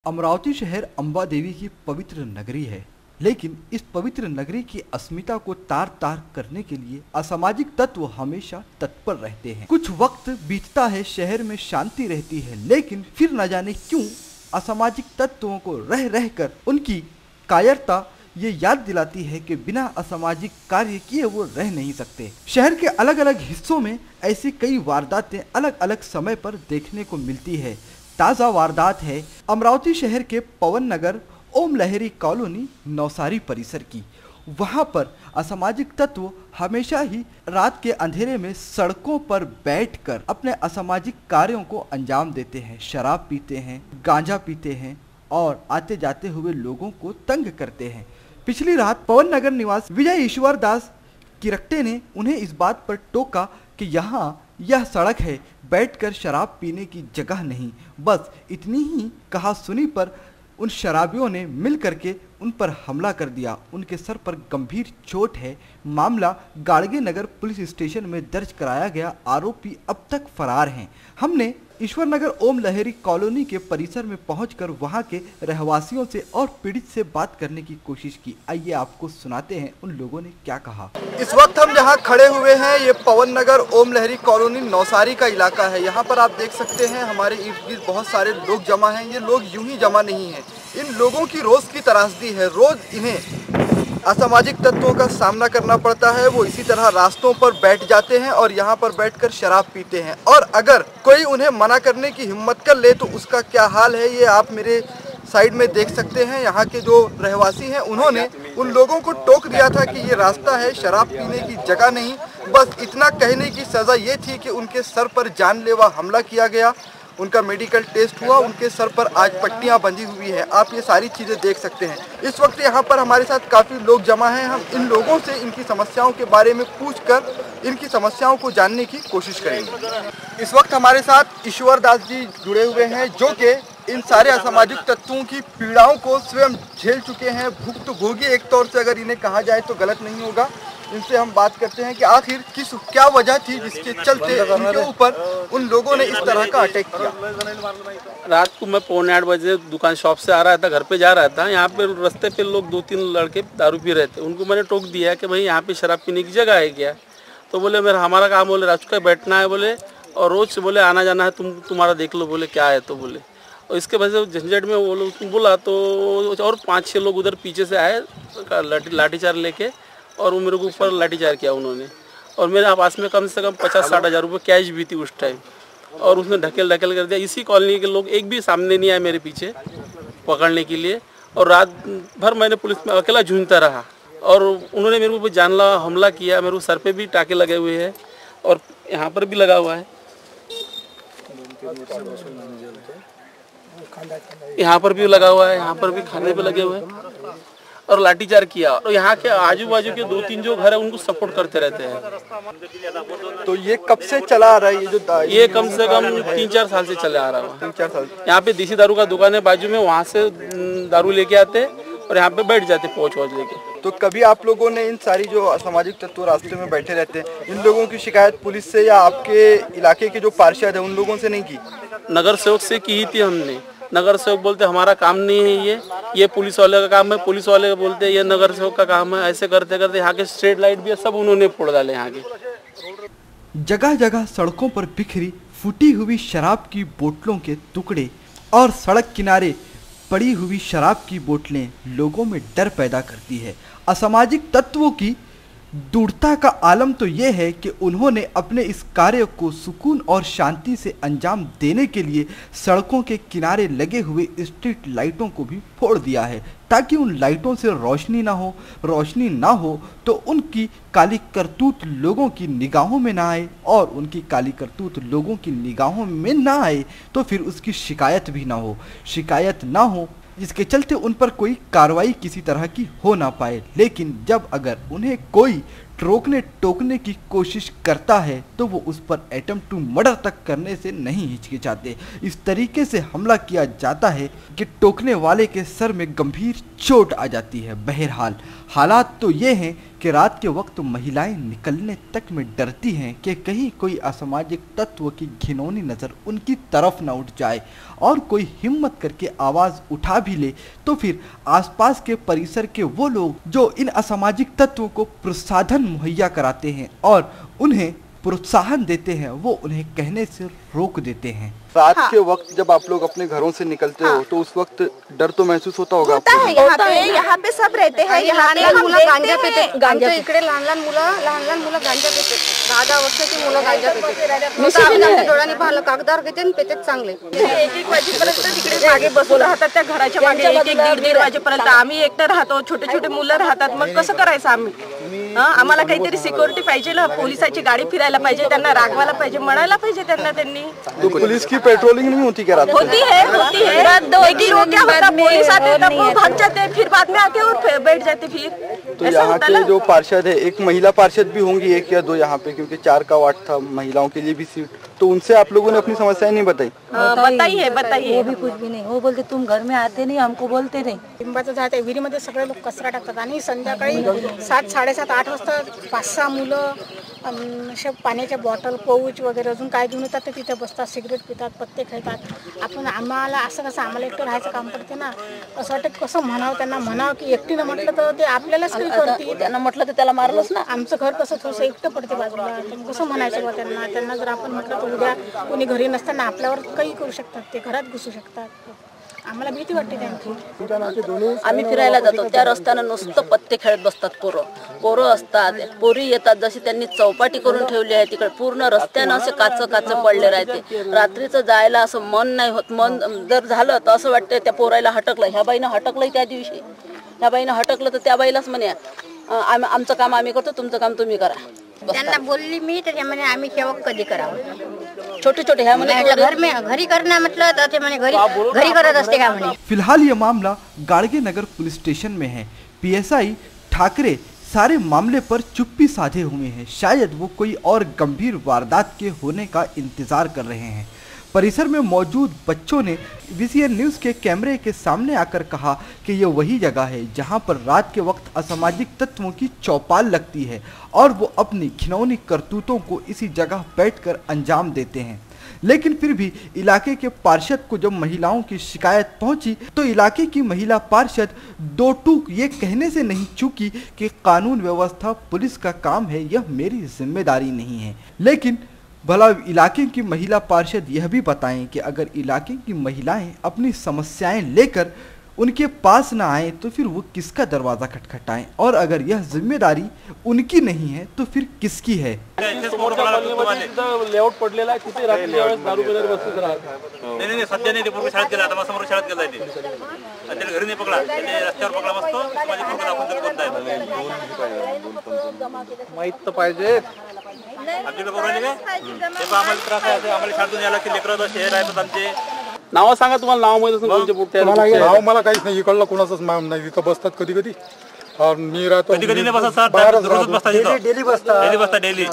अमरावती शहर अंबा देवी की पवित्र नगरी है, लेकिन इस पवित्र नगरी की अस्मिता को तार तार करने के लिए असामाजिक तत्व हमेशा तत्पर रहते हैं। कुछ वक्त बीतता है, शहर में शांति रहती है, लेकिन फिर न जाने क्यों असामाजिक तत्वों को रह रहकर उनकी कायरता ये याद दिलाती है कि बिना असामाजिक कार्य किए वो रह नहीं सकते। शहर के अलग अलग हिस्सों में ऐसी कई वारदातें अलग अलग समय पर देखने को मिलती है। ताज़ा वारदात है अमरावती शहर के पवन नगर ओम लहरी कॉलोनी नौसारी परिसर की। वहां पर असामाजिक तत्व हमेशा ही रात के अंधेरे में सड़कों पर बैठकर अपने असामाजिक कार्यों को अंजाम देते हैं। शराब पीते हैं, गांजा पीते हैं और आते जाते हुए लोगों को तंग करते हैं। पिछली रात पवन नगर निवासी विजय ईश्वर दास किरकटे ने उन्हें इस बात पर टोका कि यहाँ यह सड़क है, बैठकर शराब पीने की जगह नहीं। बस इतनी ही कहा सुनी पर उन शराबियों ने मिल करके उन पर हमला कर दिया। उनके सर पर गंभीर चोट है। मामला गाड़गे नगर पुलिस स्टेशन में दर्ज कराया गया। आरोपी अब तक फरार हैं। हमने ईश्वर नगर ओम लहरी कॉलोनी के परिसर में पहुंचकर वहां के रहवासियों से और पीड़ित से बात करने की कोशिश की। आइए आपको सुनाते हैं उन लोगों ने क्या कहा। इस वक्त हम जहां खड़े हुए हैं ये पवन नगर ओम लहरी कॉलोनी नौसारी का इलाका है। यहाँ पर आप देख सकते हैं हमारे इर्द गिर्द बहुत सारे लोग जमा हैं। ये लोग यूं ही जमा नहीं है, इन लोगों की रोज की त्रासदी है। रोज इन्हें असामाजिक तत्वों का सामना करना पड़ता है। वो इसी तरह रास्तों पर बैठ जाते हैं और यहाँ पर बैठकर शराब पीते हैं, और अगर कोई उन्हें मना करने की हिम्मत कर ले तो उसका क्या हाल है ये आप मेरे साइड में देख सकते हैं। यहाँ के जो रहवासी हैं उन्होंने उन लोगों को टोक दिया था कि ये रास्ता है, शराब पीने की जगह नहीं। बस इतना कहने की सज़ा ये थी कि उनके सर पर जानलेवा हमला किया गया। उनका मेडिकल टेस्ट हुआ, उनके सर पर आज पट्टियां बंधी हुई है। आप ये सारी चीज़ें देख सकते हैं। इस वक्त यहाँ पर हमारे साथ काफ़ी लोग जमा हैं। हम इन लोगों से इनकी समस्याओं के बारे में पूछकर इनकी समस्याओं को जानने की कोशिश करेंगे। इस वक्त हमारे साथ ईश्वर दास जी जुड़े हुए हैं, जो कि इन सारे असामाजिक तत्वों की पीड़ाओं को स्वयं झेल चुके हैं। भुक्तभोगी एक तौर से अगर इन्हें कहा जाए तो गलत नहीं होगा। इनसे हम बात करते हैं कि आखिर क्या वजह थी जिसके चलते इनके ऊपर उन लोगों ने इस तरह का अटैक किया। रात को मैं 7:45 दुकान शॉप से आ रहा था, घर पे जा रहा था। यहाँ पे रास्ते पे लोग 2-3 लड़के दारू पी रहे थे। उनको मैंने टोक दिया कि भाई यहाँ पे शराब पीने की जगह है क्या। तो बोले मेरा हमारा काम, बोले रात को बैठना है बोले, और रोज से बोले आना जाना है, तुम्हारा देख लो बोले क्या है। तो बोले, और इसके वजह से झंझट में वो लोग बोला तो और 5-6 लोग उधर पीछे से आए लाठीचार लेके, और वो मेरे को ऊपर लाठीचार किया उन्होंने। और मेरे पास में कम से कम 50-60 हज़ार रुपये कैश भी थी उस टाइम, और उसने ढकेल कर दिया। इसी कॉलोनी के लोग एक भी सामने नहीं आए मेरे पीछे पकड़ने के लिए, और रात भर मैंने पुलिस में अकेला झूझता रहा। और उन्होंने मेरे को जानला हमला किया। मेरे को सर पे भी टाके लगे हुए हैं और यहाँ पर भी लगा हुआ है, यहाँ पर भी लगा हुआ है, यहाँ पर भी खाने पे लगे हुए हैं, और लाठीचार किया। और यहाँ के आजू बाजू के 2-3 जो घर है उनको सपोर्ट करते रहते हैं। तो ये कब से चला आ रहा है? ये कम से कम 3-4 साल से चले आ रहा है। 3-4 साल। यहाँ पे देसी दारू का दुकान है बाजू में, वहाँ से दारू लेके आते और यहाँ पे बैठ जाते पहुँच लेके। तो कभी आप लोगों ने इन सारी जो असामाजिक तत्व रास्ते में बैठे रहते हैं, इन लोगों की शिकायत पुलिस से या आपके इलाके के जो पार्षद है उन लोगों से नहीं की? नगर सेवक से की थी हमने। नगर सेवक बोलते हमारा काम नहीं है, ये पुलिस वाले का काम है। पुलिस वाले बोलते हैं ये नगर सेवक का काम है। ऐसे करते करते यहाँ के स्ट्रीट लाइट भी सब उन्होंने फोड़ डाले। यहाँ के जगह जगह सड़कों पर बिखरी फूटी हुई शराब की बोतलों के टुकड़े और सड़क किनारे पड़ी हुई शराब की बोतलें लोगों में डर पैदा करती है। असामाजिक तत्वों की दूरता का आलम तो ये है कि उन्होंने अपने इस कार्य को सुकून और शांति से अंजाम देने के लिए सड़कों के किनारे लगे हुए स्ट्रीट लाइटों को भी फोड़ दिया है, ताकि उन लाइटों से रोशनी ना हो तो उनकी काली करतूत लोगों की निगाहों में ना आए, और उनकी काली करतूत लोगों की निगाहों में ना आए तो फिर उसकी शिकायत ना हो, जिसके चलते उन पर कोई कार्रवाई किसी तरह की हो ना पाए। लेकिन जब अगर उन्हें कोई रोकने टोकने की कोशिश करता है तो वो उस पर अटेम्प्ट टू मर्डर तक करने से नहीं हिचकिचाते। इस तरीके से हमला किया जाता है कि टोकने वाले के सर में गंभीर चोट आ जाती है। बहरहाल हालात तो ये हैं कि रात के वक्त महिलाएं निकलने तक में डरती हैं कि कहीं कोई असामाजिक तत्व की घिनौनी नज़र उनकी तरफ न उठ जाए और कोई हिम्मत करके आवाज़ उठा भी ले तो फिर आसपास के परिसर के वो लोग जो इन असामाजिक तत्वों को प्रोत्साहन मुहैया कराते हैं और उन्हें प्रोत्साहन देते हैं, वो उन्हें कहने से रोक देते हैं। रात के वक्त जब आप लोग अपने घरों से निकलते हो तो उस वक्त डर तो महसूस होता होगा आपको? यहाँ पे सब रहते हैं, यहाँ पे मुलं गांजा पेते, गांजा इकडे लहान मुलं गांजा पेते, 10 वर्षाची मुलं गांजा पेते, आमच्या डोळ्यांनी पाहिलं कागदावर घेते आणि पेतेत चांगले। 1-1 वाजेपर्यंत तिकडे मागे बसून राहतात त्या घराच्या मागे, 1-1 वाजेपर्यंत आम्ही एकटं राहतो, छोटे छोटे मुलं राहतात, मग कसं करायचं आम्ही? आम्हाला काहीतरी सिक्युरिटी पाहिजे, पोलिसाची गाडी फिरायला पाहिजे, त्यांना रागवायला पाहिजे, म्हणायला पाहिजे त्यांना। तो पुलिस की पेट्रोलिंग नहीं होती क्या रात को? होती है लेकिन वो क्या होता, पुलिस आते तब वो भाग जाते, फिर बाद में आके और बैठ जाते फिर। तो यहाँ के जो पार्षद है, एक महिला पार्षद भी होंगी 1 या 2 यहाँ पे, क्योंकि 4 का वार्ड था, महिलाओं के लिए भी सीट, तो उनसे आप लोगों ने अपनी समस्याएं नहीं बताई? बताइए वो भी कुछ भी नहीं, वो बोलते तुम घर में आते नहीं, हमको बोलते नाही। लिंबाचं झाड आहे, विहिरीमध्ये सगळे लोक कचरा टाकतात आणि संध्याकाळी 7, 7:30, 8 वाजता 5-6 मुलं अशा पाण्याच्या बॉटल, पाऊच वगैरे अजून काय घेऊन येतात ते तिथे बसतात, सिगरेट पितात, पत्ते खेळतात। आम्हाला असं कसं आम्हाला एकटं राहायचं काम पडते ना, असं वाटतं कसं म्हणावं त्यांना, म्हणावं की एकटीनं म्हटलं तर ते आपल्यालाच काही करतील, त्यांना म्हटलं तर त्याला मारलंच ना। आमचं घर कसं थोडंसं एकटं पडते बाजूला, कसं म्हणायचं बा त्यांना जर आपण म्हटलं तर उद्या कोणी घरी नसताना आपल्यावर काही करू शकतात, ते घरात घुसू शकतात, आम्हाला भीती वाटते त्यांची। आम्ही फिरायला जातो त्या रस्त्यानं नुसतं पत्ते खेळत बसतात पोरं असतात, पोरी येतात, जशी त्यांनी चौपाटी करून ठेवली आहे तिकडे पूर्ण रस्त्यानं असे काच पडले राहते। रात्रीचं जायला असं मन नाही होत, मन जर झालं तर असं वाटतं त्या पोरायला हटकलं, ह्या बाईनं हटकलंय त्या दिवशी, ह्या बाईनं हटकलं तर त्या बाईलाच म्हणे आमचं काम आम्ही करतो, तुमचं काम तुम्ही करा। त्यांना बोलली मी तर म्हणे आम्ही सेवक कधी करावं, छोटे ह्या म्हणे घरी करना मतलब तो म्हणे घरी करत असते का म्हणे। फिलहाल ये मामला गाड़गे नगर पुलिस स्टेशन में है। पीएसआई ठाकरे सारे मामले पर चुप्पी साधे हुए हैं, शायद वो कोई और गंभीर वारदात के होने का इंतजार कर रहे हैं। परिसर में मौजूद बच्चों ने VCN न्यूज़ के कैमरे के सामने आकर कहा कि ये वही जगह है जहां पर रात के वक्त असामाजिक तत्वों की चौपाल लगती है और वो अपनी घिनौनी करतूतों को इसी जगह बैठकर अंजाम देते हैं। लेकिन फिर भी इलाके के पार्षद को जब महिलाओं की शिकायत पहुंची तो इलाके की महिला पार्षद 2 टूक ये कहने से नहीं चूकी कि कानून व्यवस्था पुलिस का काम है, यह मेरी जिम्मेदारी नहीं है। लेकिन भला इलाके की महिला पार्षद यह भी बताएं कि अगर इलाके की महिलाएं अपनी समस्याएं लेकर उनके पास ना आए तो फिर वो किसका दरवाज़ा खटखटाएं, और अगर यह जिम्मेदारी उनकी नहीं है तो फिर किसकी है। लेआउट पडलेला आहे, तिथे रात्री दारू पिणारे बसलेच राहतात। नाही सध्या नाही, ते पूर्वी शाळेत गेला, आता समोर शाळेत गेलाय, ते त्याला घरी नाही पकडला, त्याने रस्त्यावर पकडला बसतो, माझी पोरं दाखवून तरी कोणता आहे माहित तर पाहिजे आपल्याला बरोबर नाही काय, ते आम्हाला त्रास आहे, आम्हाला शाळेतून यायला की लेकरं शहर आहेत आमचे। नाव सांगा, तुम्हाला नाव माहित असेल कोणते पुढते नाव मला काहीच नाही, इकडलं कोणाचंच नाव नाही, इथं बसतात कधी मी राहतो, कधी नाही बसतात, रोज बसतात, डेली बसतात, डेली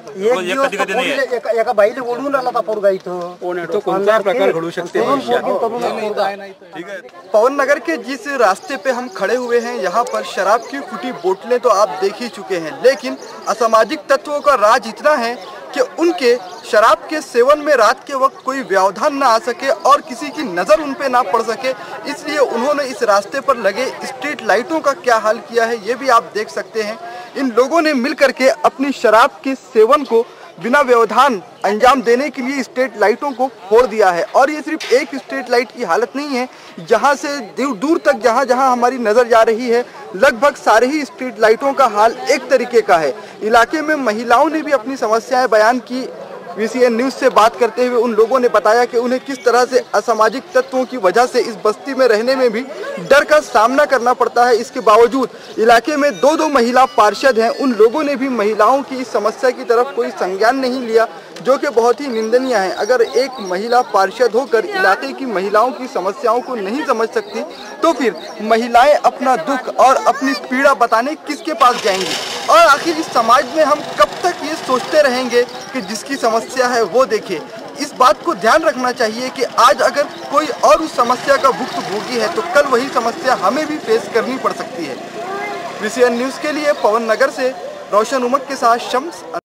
रोज, कधी नाही। एका बाईला ओढून आला होता पोरगा इथं, कोणता प्रकार घडू शकते? पवन नगर के जिस रास्ते पे हम खड़े हुए हैं यहाँ पर शराब की फूटी बोतलें तो आप देख ही चुके हैं, लेकिन असामाजिक तत्वों का राज इतना है कि उनके शराब के सेवन में रात के वक्त कोई व्यवधान ना आ सके और किसी की नज़र उन पे ना पड़ सके, इसलिए उन्होंने इस रास्ते पर लगे स्ट्रीट लाइटों का क्या हाल किया है ये भी आप देख सकते हैं। इन लोगों ने मिलकर के अपनी शराब के सेवन को बिना व्यवधान अंजाम देने के लिए स्ट्रीट लाइटों को फोड़ दिया है। और ये सिर्फ एक स्ट्रीट लाइट की हालत नहीं है, जहाँ से दूर तक जहाँ जहाँ हमारी नज़र जा रही है लगभग सारे ही स्ट्रीट लाइटों का हाल एक तरीके का है। इलाके में महिलाओं ने भी अपनी समस्याएं बयान की। VCN न्यूज़ से बात करते हुए उन लोगों ने बताया कि उन्हें किस तरह से असामाजिक तत्वों की वजह से इस बस्ती में रहने में भी डर का सामना करना पड़ता है। इसके बावजूद इलाके में 2 महिला पार्षद हैं, उन लोगों ने भी महिलाओं की इस समस्या की तरफ कोई संज्ञान नहीं लिया। जो कि बहुत ही निंदनीय है। अगर एक महिला पार्षद होकर इलाके की महिलाओं की समस्याओं को नहीं समझ सकती तो फिर महिलाएं अपना दुख और अपनी पीड़ा बताने किसके पास जाएंगी? और आखिर इस समाज में हम कब तक ये सोचते रहेंगे कि जिसकी समस्या है वो देखे? इस बात को ध्यान रखना चाहिए कि आज अगर कोई और उस समस्या का भुक्तभोगी है तो कल वही समस्या हमें भी फेस करनी पड़ सकती है। VCN न्यूज़ के लिए पवन नगर से रोशन उमक के साथ शम्स।